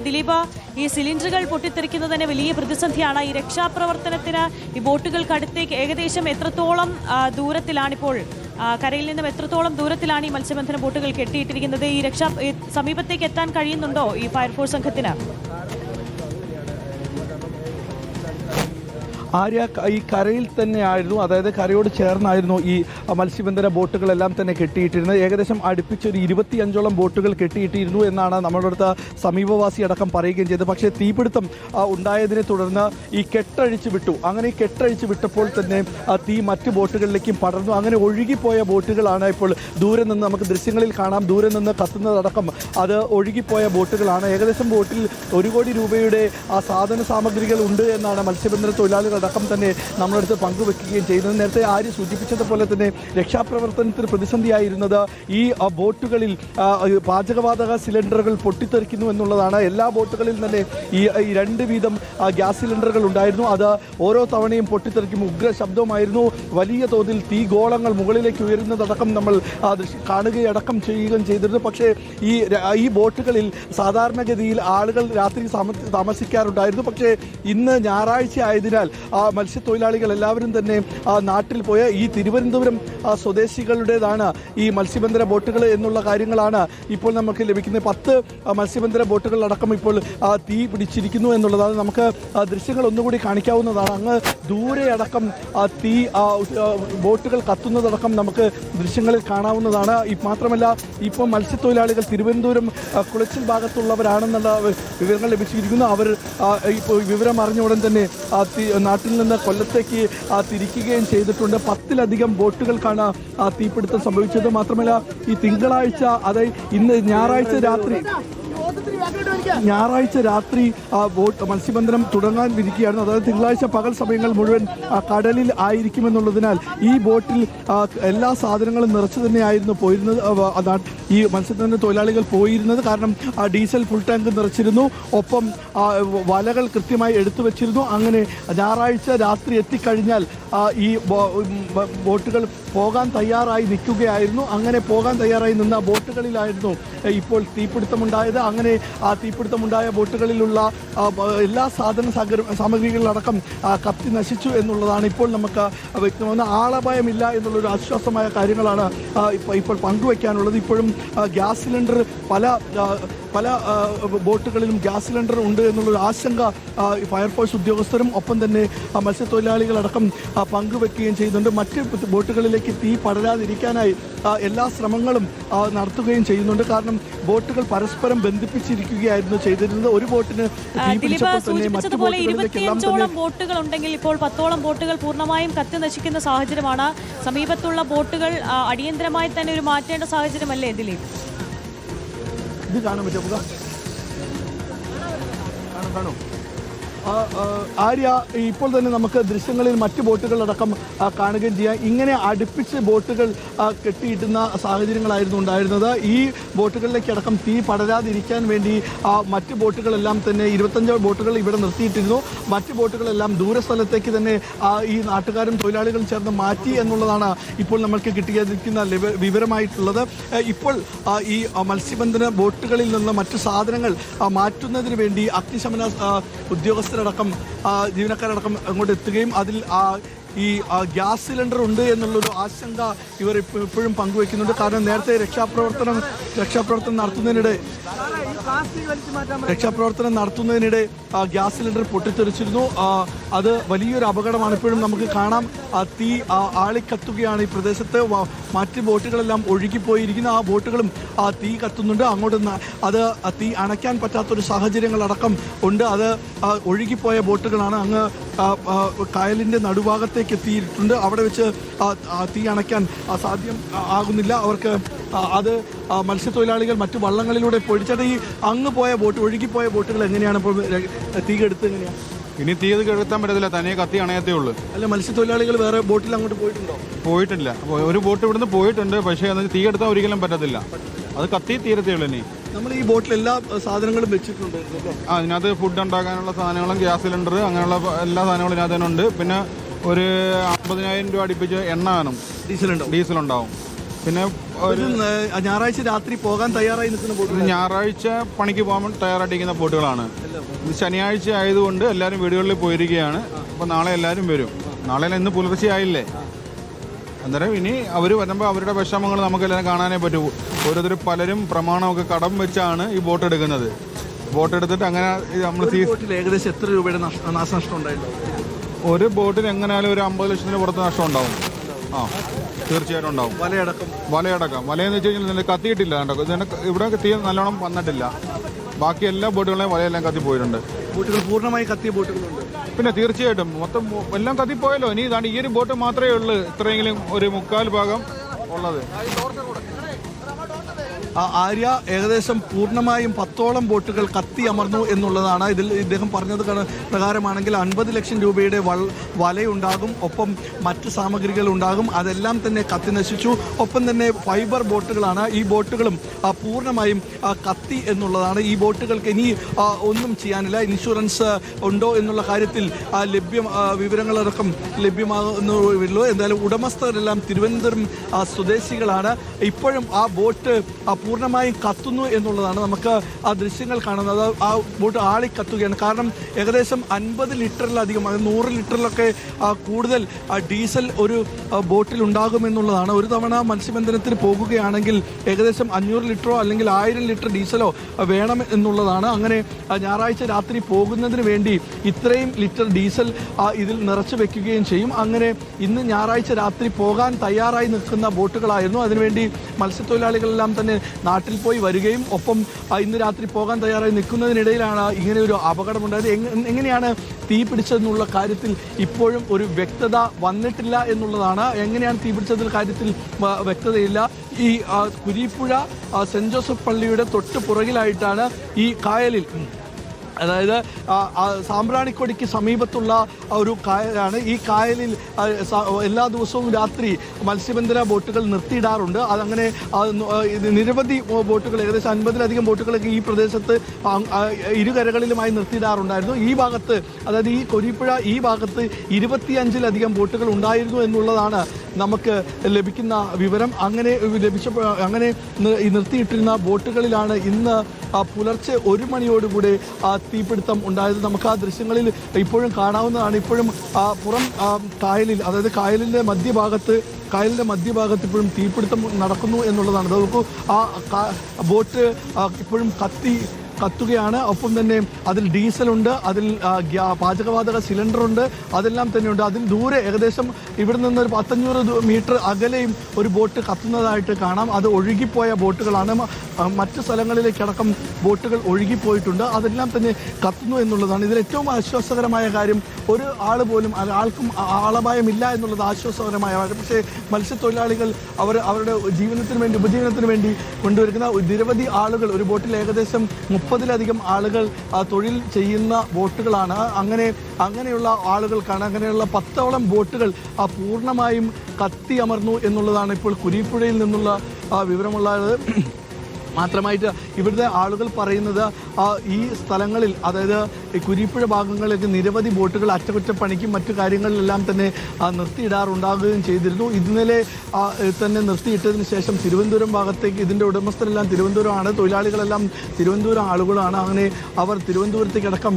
ദിലീപ്, ഈ സിലിണ്ടറുകൾ പൊട്ടിത്തെറിക്കുന്നത് തന്നെ വലിയ പ്രതിസന്ധിയാണ്. ഈ രക്ഷാപ്രവർത്തനത്തിന് ഈ ബോട്ടുകൾക്കടുത്തേക്ക് ഏകദേശം എത്രത്തോളം ദൂരത്തിലാണിപ്പോൾ, കരയിൽ നിന്നും എത്രത്തോളം ദൂരത്തിലാണ് ഈ മത്സ്യബന്ധന ബോട്ടുകൾ കെട്ടിയിട്ടിരിക്കുന്നത്? ഈ സമീപത്തേക്ക് എത്താൻ കഴിയുന്നുണ്ടോ ഈ ഫയർഫോഴ്സ് സംഘത്തിന്? ആര്യ, ഈ കരയിൽ തന്നെയായിരുന്നു, അതായത് കരയോട് ചേർന്നായിരുന്നു ഈ മത്സ്യബന്ധന ബോട്ടുകളെല്ലാം തന്നെ കെട്ടിയിട്ടിരുന്നത്. ഏകദേശം അടുപ്പിച്ചൊരു 25ഓളം ബോട്ടുകൾ കെട്ടിയിട്ടിരുന്നു എന്നാണ് നമ്മുടെ അടുത്ത സമീപവാസി അടക്കം പറയുകയും ചെയ്തത്. പക്ഷേ തീപിടുത്തം ഉണ്ടായതിനെ തുടർന്ന് ഈ കെട്ടഴിച്ച് വിട്ടു. അങ്ങനെ ഈ കെട്ടഴിച്ച് വിട്ടപ്പോൾ തന്നെ തീ മറ്റ് ബോട്ടുകളിലേക്കും പടർന്നു. അങ്ങനെ ഒഴുകിപ്പോയ ബോട്ടുകളാണ് ഇപ്പോൾ ദൂരെ നിന്ന് നമുക്ക് ദൃശ്യങ്ങളിൽ കാണാം. ദൂരെ നിന്ന് കത്തുന്നതടക്കം അത് ഒഴുകിപ്പോയ ബോട്ടുകളാണ്. ഏകദേശം ബോട്ടിൽ 1 കോടി രൂപയുടെ സാധന സാമഗ്രികൾ ഉണ്ട് എന്നാണ് മത്സ്യബന്ധന തൊഴിലാളികൾ അടക്കം തന്നെ നമ്മളടുത്ത് പങ്കുവെക്കുകയും ചെയ്യുന്നത്. നേരത്തെ ആര്യ സൂചിപ്പിച്ചതുപോലെ തന്നെ രക്ഷാപ്രവർത്തനത്തിന് പ്രതിസന്ധിയായിരുന്നത് ഈ ബോട്ടുകളിൽ പാചകവാതക സിലിണ്ടറുകൾ പൊട്ടിത്തെറിക്കുന്നു എന്നുള്ളതാണ്. എല്ലാ ബോട്ടുകളിൽ തന്നെ ഈ 2 വീതം ഗ്യാസ് സിലിണ്ടറുകൾ ഉണ്ടായിരുന്നു. അത് ഓരോ തവണയും പൊട്ടിത്തെറിക്കും. ഉഗ്ര ശബ്ദമായിരുന്നു. വലിയ തോതിൽ തീഗോളങ്ങൾ മുകളിലേക്ക് ഉയരുന്നതടക്കം നമ്മൾ കാണുകയടക്കം ചെയ്യുകയും ചെയ്തിരുന്നു. പക്ഷേ ഈ ബോട്ടുകളിൽ സാധാരണഗതിയിൽ ആളുകൾ രാത്രി താമസിക്കാറുണ്ടായിരുന്നു. പക്ഷേ ഇന്ന് ഞായറാഴ്ച ആയതിനാൽ മത്സ്യത്തൊഴിലാളികൾ എല്ലാവരും തന്നെ നാട്ടിൽ പോയ ഈ തിരുവനന്തപുരം സ്വദേശികളുടേതാണ് ഈ മത്സ്യബന്ധന ബോട്ടുകൾ എന്നുള്ള കാര്യങ്ങളാണ് ഇപ്പോൾ നമുക്ക് ലഭിക്കുന്നത്. 10 മത്സ്യബന്ധന ബോട്ടുകളടക്കം ഇപ്പോൾ തീ പിടിച്ചിരിക്കുന്നു എന്നുള്ളതാണ്. നമുക്ക് ദൃശ്യങ്ങൾ ഒന്നുകൂടി കാണിക്കാവുന്നതാണ്. അങ്ങ് ദൂരെ അടക്കം തീ ബോട്ടുകൾ കത്തുന്നതടക്കം നമുക്ക് ദൃശ്യങ്ങളിൽ കാണാവുന്നതാണ്. മാത്രമല്ല ഇപ്പോൾ മത്സ്യത്തൊഴിലാളികൾ തിരുവനന്തപുരം കുളച്ചിൽ ഭാഗത്തുള്ളവരാണെന്നുള്ള വിവരങ്ങൾ ലഭിച്ചിരിക്കുന്നു. അവർ ഇപ്പോൾ വിവരം അറിഞ്ഞ ഉടൻ തന്നെ നാട്ടിൽ നിന്ന് കൊല്ലത്തേക്ക് തിരിക്കുകയും ചെയ്തിട്ടുണ്ട്. 10ലധികം ബോട്ടുകൾക്കാണ് തീപിടുത്തം സംഭവിച്ചത്. മാത്രമല്ല ഈ തിങ്കളാഴ്ച, അതായത് ഇന്ന് ഞായറാഴ്ച രാത്രി ബോട്ട് മത്സ്യബന്ധനം തുടങ്ങാനിരിക്കുകയായിരുന്നു. അതായത് തിങ്കളാഴ്ച പകൽ സമയങ്ങൾ മുഴുവൻ കടലിൽ ആയിരിക്കുമെന്നുള്ളതിനാൽ ഈ ബോട്ടിൽ എല്ലാ സാധനങ്ങളും നിറച്ചു തന്നെയായിരുന്നു പോയിരുന്നത്. ഈ മത്സ്യബന്ധന തൊഴിലാളികൾ പോയിരുന്നത്. കാരണം ഡീസൽ ഫുൾ ടാങ്ക് നിറച്ചിരുന്നു. ഒപ്പം വലകൾ കൃത്യമായി എടുത്തു വെച്ചിരുന്നു. അങ്ങനെ ഞായറാഴ്ച രാത്രി എത്തിക്കഴിഞ്ഞാൽ ഈ ബോട്ടുകൾ പോകാൻ തയ്യാറായി നിൽക്കുകയായിരുന്നു. അങ്ങനെ പോകാൻ തയ്യാറായി നിന്ന ബോട്ടുകളിലായിരുന്നു ഇപ്പോൾ തീപിടുത്തമുണ്ടായത്. അങ്ങനെ ആ തീപിടുത്തമുണ്ടായ ബോട്ടുകളിലുള്ള എല്ലാ സാമഗ്രികളടക്കം കത്തി നശിച്ചു എന്നുള്ളതാണ് ഇപ്പോൾ നമുക്ക് വ്യക്തമാകുന്ന. ആളപായമില്ല എന്നുള്ളൊരു ആശ്വാസമായ കാര്യങ്ങളാണ് ഇപ്പോൾ പങ്കുവയ്ക്കാനുള്ളത്. ഇപ്പോഴും ഗ്യാസ് സിലിണ്ടർ പല ബോട്ടുകളിലും ഗ്യാസ് സിലിണ്ടർ ഉണ്ട് എന്നുള്ളൊരു ആശങ്ക ഫയർഫോഴ്സ് ഉദ്യോഗസ്ഥരും ഒപ്പം തന്നെ മത്സ്യത്തൊഴിലാളികളടക്കം പങ്കുവെക്കുകയും ചെയ്യുന്നുണ്ട്. മറ്റ് ബോട്ടുകളിലേക്ക് തീ പടരാതിരിക്കാനായി എല്ലാ ശ്രമങ്ങളും നടത്തുകയും ചെയ്യുന്നുണ്ട്. കാരണം ബോട്ടുകൾ പരസ്പരം ബന്ധിപ്പിച്ചിരിക്കുകയായിരുന്നു ചെയ്തിരുന്നത്. ഒരു ബോട്ടിന് ബോട്ടുകൾ ഉണ്ടെങ്കിൽ ഇപ്പോൾ 10ഓളം ബോട്ടുകൾ പൂർണ്ണമായും കത്തി നശിക്കുന്ന സാഹചര്യമാണ്. സമീപത്തുള്ള ബോട്ടുകൾ അടിയന്തരമായി തന്നെ ഒരു മാറ്റേണ്ട സാഹചര്യമല്ലേ ദിലീപ്? ഇത് കാണാൻ പറ്റുമോ? കാണോ ആര്യ, ഇപ്പോൾ തന്നെ നമുക്ക് ദൃശ്യങ്ങളിൽ മറ്റ് ബോട്ടുകളടക്കം കാണുകയും ചെയ്യാം. ഇങ്ങനെ അടുപ്പിച്ച് ബോട്ടുകൾ കെട്ടിയിട്ടുന്ന സാഹചര്യങ്ങളായിരുന്നു ഉണ്ടായിരുന്നത്. ഈ ബോട്ടുകളിലേക്കടക്കം തീ പടരാതിരിക്കാൻ വേണ്ടി മറ്റ് ബോട്ടുകളെല്ലാം തന്നെ 25 ബോട്ടുകൾ ഇവിടെ നിർത്തിയിട്ടിരുന്നു. മറ്റ് ബോട്ടുകളെല്ലാം ദൂരസ്ഥലത്തേക്ക് തന്നെ ഈ നാട്ടുകാരും തൊഴിലാളികളും ചേർന്ന് മാറ്റി എന്നുള്ളതാണ് ഇപ്പോൾ നമ്മൾക്ക് കിട്ടിയിരിക്കുന്ന വിവരമായിട്ടുള്ളത്. ഇപ്പോൾ ഈ മത്സ്യബന്ധന ബോട്ടുകളിൽ നിന്ന് മറ്റ് സാധനങ്ങൾ മാറ്റുന്നതിന് വേണ്ടി അഗ്നിശമന ഉദ്യോഗസ്ഥരടക്കം ജീവനക്കാരടക്കം അങ്ങോട്ട് എത്തുകയും അതിൽ ഈ ഗ്യാസ് സിലിണ്ടർ ഉണ്ട് എന്നുള്ളൊരു ആശങ്ക ഇവർ ഇപ്പോഴും പങ്കുവയ്ക്കുന്നുണ്ട്. കാരണം നേരത്തെ രക്ഷാപ്രവർത്തനം നടത്തുന്നതിനിടെ ഗ്യാസ് സിലിണ്ടർ പൊട്ടിത്തെറിച്ചിരുന്നു. അത് വലിയൊരു അപകടമാണ്. ഇപ്പോഴും നമുക്ക് കാണാം തീ ആളിക്കത്തുകയാണ് ഈ പ്രദേശത്ത്. മറ്റ് ബോട്ടുകളെല്ലാം ഒഴുകിപ്പോയിരിക്കുന്നു. ആ ബോട്ടുകളും തീ കത്തുന്നുണ്ട്. അങ്ങോട്ട് അത് തീ അണയ്ക്കാൻ പറ്റാത്തൊരു സാഹചര്യങ്ങളടക്കം ഉണ്ട്. അത് ഒഴുകിപ്പോയ ബോട്ടുകളാണ്. അങ്ങ് കായലിൻ്റെ നടുഭാഗത്തേക്ക് എത്തിയിട്ടുണ്ട്. അവിടെ വെച്ച് തീ അണയ്ക്കാൻ സാധ്യം ആകുന്നില്ല അവർക്ക്. അത് മത്സ്യത്തൊഴിലാളികൾ മറ്റു വള്ളങ്ങളിലൂടെ പൊടിച്ചിട്ട് ഈ അങ്ങ് പോയ ബോട്ട്, ഒഴുകിപ്പോയ ബോട്ടുകൾ എങ്ങനെയാണ് ഇപ്പോൾ തീ കെടുത്ത് എങ്ങനെയാണ്? ഇനി തീ കെടുത്താൻ പറ്റത്തില്ല, തനിയെ കത്തി അണയത്തേ ഉള്ളൂ. അല്ല, മത്സ്യത്തൊഴിലാളികൾ വേറെ ബോട്ടിൽ അങ്ങോട്ട് പോയിട്ടുണ്ടോ? പോയിട്ടില്ല. ഒരു ബോട്ട് ഇവിടുന്ന് പോയിട്ടുണ്ട്. പക്ഷേ അത് തീ കെടുത്താൻ ഒരിക്കലും പറ്റത്തില്ല. അത് കത്തി തീരത്തേ ഉള്ളൂ. ഇനി നമ്മൾ ഈ ബോട്ടിൽ എല്ലാ സാധനങ്ങളും വെച്ചിട്ടുണ്ട്. അതിനകത്ത് ഫുഡ് ഉണ്ടാക്കാനുള്ള സാധനങ്ങളും ഗ്യാസ് സിലിണ്ടർ അങ്ങനെയുള്ള എല്ലാ സാധനങ്ങളും ഇതിനകത്ത് തന്നെ ഉണ്ട്. പിന്നെ ഒരു 50,000 രൂപ അടുപ്പിച്ച് എണ്ണ വേണം, ഡീസൽ ഉണ്ടാവും. പിന്നെ ഒരു ഞായറാഴ്ച രാത്രി പോകാൻ തയ്യാറായി നിൽക്കുന്ന ബോട്ടുകൾ, ഞായറാഴ്ച പണിക്ക് പോകാൻ തയ്യാറായിട്ടിരിക്കുന്ന ബോട്ടുകളാണ്. ഇത് ശനിയാഴ്ച ആയതുകൊണ്ട് എല്ലാവരും വീടുകളിൽ പോയിരിക്കുകയാണ്. അപ്പോൾ നാളെ എല്ലാവരും വരും. നാളെ ഇന്ന് പുലർച്ചെ ആയില്ലേ, അന്നേരം ഇനി അവർ വരുമ്പോൾ അവരുടെ വിഷമങ്ങൾ നമുക്കെല്ലാം കാണാനേ പറ്റൂ. ഓരോരുത്തർ പലരും പ്രമാണമൊക്കെ കടം വെച്ചാണ് ഈ ബോട്ട് എടുക്കുന്നത്. ബോട്ട് എടുത്തിട്ട് അങ്ങനെ നമ്മൾ ഏകദേശം എത്ര രൂപയുടെ നാശനഷ്ടം ഉണ്ടായിട്ടുണ്ടാവും? ഒരു ബോട്ടിന് എങ്ങനെയാലും ഒരു 50 ലക്ഷത്തിന് പുറത്ത് നഷ്ടം ഉണ്ടാവും. തീർച്ചയായിട്ടും ഉണ്ടാവും. വലയടക്കം വലയെന്ന് വെച്ച് കഴിഞ്ഞാൽ കത്തിയിട്ടില്ല. ഇവിടെ തീ നല്ലോണം വന്നിട്ടില്ല. ബാക്കി എല്ലാ ബോട്ടുകളെയും വലയെല്ലാം കത്തിപ്പോയിട്ടുണ്ട്. ബോട്ടുകൾ പൂർണ്ണമായി കത്തിയ ബോട്ടുകളുണ്ട്. പിന്നെ തീർച്ചയായിട്ടും മൊത്തം എല്ലാം കത്തിപ്പോയല്ലോ. ഇനി ഇതാണ് ഈ ഒരു ബോട്ട് മാത്രമേ ഉള്ളൂ ഇത്രയെങ്കിലും ഒരു 1/4 ഭാഗം ഉള്ളത്. ആര്യ, ഏകദേശം പൂർണ്ണമായും 10ഓളം ബോട്ടുകൾ കത്തി അമർന്നു എന്നുള്ളതാണ്. ഇതിൽ ഇദ്ദേഹം പറഞ്ഞത് പ്രകാരമാണെങ്കിൽ 50 ലക്ഷം രൂപയുടെ വലയുണ്ടാകും, ഒപ്പം മറ്റ് സാമഗ്രികൾ ഉണ്ടാകും. അതെല്ലാം തന്നെ കത്തി നശിച്ചു. ഒപ്പം തന്നെ ഫൈബർ ബോട്ടുകളാണ്. ഈ ബോട്ടുകളും പൂർണ്ണമായും കത്തി എന്നുള്ളതാണ്. ഈ ബോട്ടുകൾക്ക് ഇനി ഒന്നും ചെയ്യാനില്ല. ഇൻഷുറൻസ് ഉണ്ടോ എന്നുള്ള കാര്യത്തിൽ വിവരങ്ങളടക്കം ലഭ്യമാകുന്നുള്ളൂ. എന്തായാലും ഉടമസ്ഥരെല്ലാം തിരുവനന്തപുരം സ്വദേശികളാണ്. ഇപ്പോഴും ആ ബോട്ട് പൂർണ്ണമായും കത്തുന്നു എന്നുള്ളതാണ് നമുക്ക് ആ ദൃശ്യങ്ങൾ കാണുന്നത്. ആ ബോട്ട് ആളിക്കത്തുകയാണ്. കാരണം ഏകദേശം 50 ലിറ്ററിലധികം, 100 ലിറ്ററിലൊക്കെ കൂടുതൽ ഡീസൽ ഒരു ബോട്ടിൽ ഉണ്ടാകുമെന്നുള്ളതാണ്. ഒരു തവണ മത്സ്യബന്ധനത്തിന് പോകുകയാണെങ്കിൽ ഏകദേശം 500 ലിറ്ററോ അല്ലെങ്കിൽ 1000 ലിറ്റർ ഡീസലോ വേണം എന്നുള്ളതാണ്. അങ്ങനെ ഞായറാഴ്ച രാത്രി പോകുന്നതിന് വേണ്ടി ഇത്രയും ലിറ്റർ ഡീസൽ ഇതിൽ നിറച്ചു വെക്കുകയും ചെയ്യും. അങ്ങനെ ഇന്ന് ഞായറാഴ്ച രാത്രി പോകാൻ തയ്യാറായി നിൽക്കുന്ന ബോട്ടുകളായിരുന്നു. അതിനുവേണ്ടി മത്സ്യത്തൊഴിലാളികളെല്ലാം തന്നെ നാട്ടിൽ പോയി വരികയും ഒപ്പം ഇന്ന് രാത്രി പോകാൻ തയ്യാറായി നിൽക്കുന്നതിനിടയിലാണ് ഇങ്ങനെ ഒരു അപകടമുണ്ടായത്. എങ്ങനെയാണ് തീ പിടിച്ചതെന്നുള്ള കാര്യത്തിൽ ഇപ്പോഴും ഒരു വ്യക്തത വന്നിട്ടില്ല എന്നുള്ളതാണ്. എങ്ങനെയാണ് തീ പിടിച്ചതിന്റെ കാര്യത്തിൽ വ്യക്തതയില്ല. ഈ കുരീപ്പുഴ സെന്റ് ജോസഫ് പള്ളിയുടെ തൊട്ട് പുറകിലായിട്ടാണ് ഈ കായലിൽ, അതായത് സാമ്പ്രാണിക്കൊടിക്ക് സമീപത്തുള്ള ഒരു കായലാണ്. ഈ കായലിൽ എല്ലാ ദിവസവും രാത്രി മത്സ്യബന്ധന ബോട്ടുകൾ നിർത്തിയിടാറുണ്ട്. അതങ്ങനെ നിരവധി ബോട്ടുകൾ, ഏകദേശം 50-ലധികം ബോട്ടുകളൊക്കെ ഈ പ്രദേശത്ത് ഇരുകരകളിലുമായി നിർത്തിയിടാറുണ്ടായിരുന്നു. ഈ ഭാഗത്ത്, അതായത് ഈ കൊരിപ്പുഴ ഈ ഭാഗത്ത് 25-ലധികം ബോട്ടുകൾ ഉണ്ടായിരുന്നു എന്നുള്ളതാണ് നമുക്ക് ലഭിക്കുന്ന വിവരം. അങ്ങനെ നിർത്തിയിട്ടിരുന്ന ബോട്ടുകളിലാണ് ഇന്ന് പുലർച്ചെ 1 മണിയോടുകൂടി തീപിടുത്തം ഉണ്ടായത്. നമുക്ക് ആ ദൃശ്യങ്ങളിൽ ഇപ്പോഴും കാണാവുന്നതാണ്. ഇപ്പോഴും പുറം കായലിൽ, അതായത് കായലിൻ്റെ മധ്യഭാഗത്ത് ഇപ്പോഴും തീപിടുത്തം നടക്കുന്നു എന്നുള്ളതാണ്. നമുക്ക് ആ ബോട്ട് ഇപ്പോഴും കത്തുകയാണ്. ഒപ്പം തന്നെ അതിൽ ഡീസലുണ്ട്, അതിൽ പാചകവാതക സിലിണ്ടറുണ്ട്, അതെല്ലാം തന്നെയുണ്ട്. അതിൽ ദൂരെ ഏകദേശം ഇവിടെ നിന്ന് ഒരു 500 മീറ്റർ അകലെയും ഒരു ബോട്ട് കത്തുന്നതായിട്ട് കാണാം. അത് ഒഴുകിപ്പോയ ബോട്ടുകളാണ്. മറ്റ് സ്ഥലങ്ങളിലേക്കടക്കം ബോട്ടുകൾ ഒഴുകിപ്പോയിട്ടുണ്ട്. അതെല്ലാം തന്നെ കത്തുന്നു എന്നുള്ളതാണ്. ഇതിൽ ഏറ്റവും ആശ്വാസകരമായ കാര്യം, ഒരു ആൾ പോലും ആൾക്കും ആളപായമില്ല എന്നുള്ളത് ആശ്വാസകരമായ കാര്യം. പക്ഷേ മത്സ്യത്തൊഴിലാളികൾ അവരുടെ ഉപജീവനത്തിന് വേണ്ടി കൊണ്ടുവരുന്ന നിരവധി ആളുകൾ, ഒരു ബോട്ടിൽ ഏകദേശം 30-ലധികം ആളുകൾ തൊഴിൽ ചെയ്യുന്ന ബോട്ടുകളാണ്. അങ്ങനെയുള്ള ആളുകൾക്കാണ്, അങ്ങനെയുള്ള 10ഓളം ബോട്ടുകൾ പൂർണ്ണമായും കത്തി അമർന്നു എന്നുള്ളതാണ് ഇപ്പോൾ കുരീപ്പുഴയിൽ നിന്നുള്ള വിവരമുള്ളത്. മാത്രമായിട്ട് ഇവിടുത്തെ ആളുകൾ പറയുന്നത് ഈ സ്ഥലങ്ങളിൽ, അതായത് ഈ കുരീപ്പുഴ ഭാഗങ്ങളിലേക്ക് നിരവധി ബോട്ടുകൾ അറ്റകുറ്റപ്പണിക്കും മറ്റു കാര്യങ്ങളിലെല്ലാം തന്നെ നിർത്തിയിടാറുണ്ടാകുകയും ചെയ്തിരുന്നു. ഇന്നലെ തന്നെ നിർത്തിയിട്ടതിന് ശേഷം തിരുവനന്തപുരം ഭാഗത്തേക്ക്, ഇതിൻ്റെ ഉടമസ്ഥരെല്ലാം തിരുവനന്തപുരമാണ്, തൊഴിലാളികളെല്ലാം തിരുവനന്തപുരം ആളുകളാണ്. അങ്ങനെ അവർ തിരുവനന്തപുരത്തേക്കടക്കം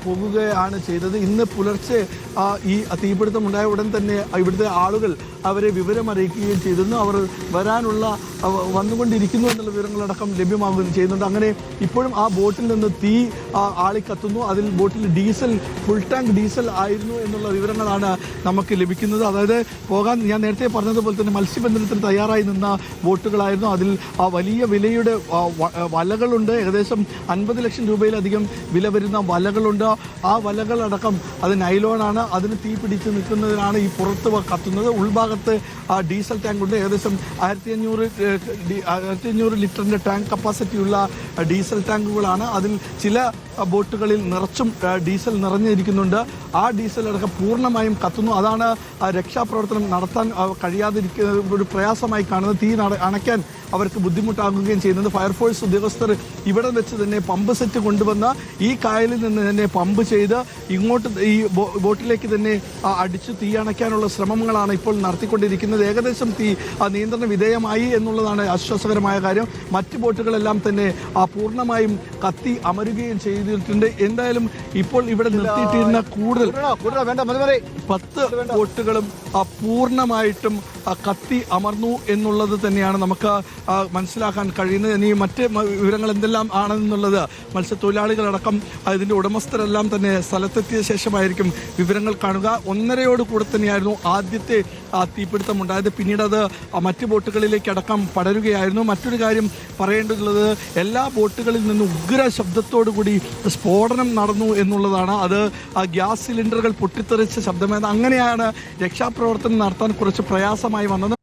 പോകുകയാണ് ചെയ്തത്. ഇന്ന് പുലർച്ചെ ഈ തീപിടുത്തം ഉണ്ടായ ഉടൻ തന്നെ ഇവിടുത്തെ ആളുകൾ അവരെ വിവരമറിയിക്കുകയും ചെയ്തിരുന്നു. അവർ വന്നുകൊണ്ടിരിക്കുന്നു എന്നുള്ള വിവരങ്ങളടക്കം ലഭ്യമാകുകയും ചെയ്യുന്നുണ്ട്. അങ്ങനെ ഇപ്പോഴും ആ ബോട്ടിൽ നിന്ന് തീ ആളിക്കത്തുന്നു. അതിൽ ബോട്ടിൽ ഫുൾ ടാങ്ക് ഡീസൽ ആയിരുന്നു എന്നുള്ള വിവരങ്ങളാണ് നമുക്ക് ലഭിക്കുന്നത്. അതായത് ഞാൻ നേരത്തെ പറഞ്ഞതുപോലെ തന്നെ മത്സ്യബന്ധനത്തിന് തയ്യാറായി നിന്ന ബോട്ടുകളായിരുന്നു. അതിൽ വലിയ വിലയുടെ വലകളുണ്ട്. ഏകദേശം 50 ലക്ഷം രൂപയിലധികം വില വരുന്ന വലകളുണ്ട്. ആ വലകളടക്കം അത് നൈലോണാണ്. അതിന് തീ പിടിച്ച് നിൽക്കുന്നതിനാണ് ഈ പുറത്ത് കത്തുന്നത്. ഉൾഭാഗത്ത് ഡീസൽ ടാങ്ക് ഉണ്ട്. ഏകദേശം 1500 ലിറ്ററിൻ്റെ ടാങ്ക് കപ്പാസിറ്റിയുള്ള ഡീസൽ ടാങ്കുകളാണ്. അതിൽ ചില ബോട്ടുകളിൽ നിറച്ചും ഡീസൽ നിറഞ്ഞിരിക്കുന്നുണ്ട്. ആ ഡീസൽ അടക്കം പൂർണ്ണമായും കത്തുന്നു. അതാണ് രക്ഷാപ്രവർത്തനം നടത്താൻ കഴിയാതിരിക്കുന്ന ഒരു പ്രയാസമായി കാണുന്നത്. തീ അണയ്ക്കാൻ അവർക്ക് ബുദ്ധിമുട്ടാകുകയും ചെയ്യുന്നത്. ഫയർഫോഴ്സ് ഉദ്യോഗസ്ഥർ ഇവിടെ വെച്ച് തന്നെ പമ്പ് സെറ്റ് കൊണ്ടുവന്ന് ഈ കായലിൽ നിന്ന് തന്നെ പമ്പ് ചെയ്ത് ഇങ്ങോട്ട് ഈ ബോട്ടിലേക്ക് തന്നെ അടിച്ച് തീ അണയ്ക്കാനുള്ള ശ്രമങ്ങളാണ് ഇപ്പോൾ നടത്തി നടത്തിക്കൊണ്ടിരിക്കുന്നത്. ഏകദേശം തീ നിയന്ത്രണ വിധേയമായി എന്നുള്ളതാണ് ആശ്വാസകരമായ കാര്യം. മറ്റ് ബോട്ടുകളെല്ലാം തന്നെ പൂർണ്ണമായും കത്തി അമരുകയും ചെയ്തിട്ടുണ്ട്. എന്തായാലും ഇപ്പോൾ ഇവിടെ നിർത്തിയിട്ടിരുന്ന കൂടുതൽ 10 ബോട്ടുകളും പൂർണ്ണമായിട്ടും കത്തി അമർന്നു എന്നുള്ളത് തന്നെയാണ് നമുക്ക് മനസ്സിലാക്കാൻ കഴിയുന്നത്. ഇനി മറ്റ് വിവരങ്ങൾ എന്തെല്ലാം ആണെന്നുള്ളത് മത്സ്യത്തൊഴിലാളികളടക്കം ഇതിൻ്റെ ഉടമസ്ഥരെല്ലാം തന്നെ സ്ഥലത്തെത്തിയ ശേഷമായിരിക്കും വിവരങ്ങൾ കാണുക. 1:30 കൂടെ തന്നെയായിരുന്നു ആദ്യത്തെ തീപിടുത്തം ഉണ്ടായത്. പിന്നീട് അത് മറ്റ് ബോട്ടുകളിലേക്ക് അടക്കം പടരുകയായിരുന്നു. മറ്റൊരു കാര്യം പറയേണ്ടതുള്ളത്, എല്ലാ ബോട്ടുകളിൽ നിന്നും ഉഗ്ര ശബ്ദത്തോടുകൂടി സ്ഫോടനം നടന്നു എന്നുള്ളതാണ്. അത് ഗ്യാസ് സിലിണ്ടറുകൾ പൊട്ടിത്തെറിച്ച ശബ്ദമായിരുന്നു. അങ്ങനെയാണ് രക്ഷാപ്രവർത്തനം നടത്താൻ കുറച്ച് പ്രയാസമായി വന്നത്.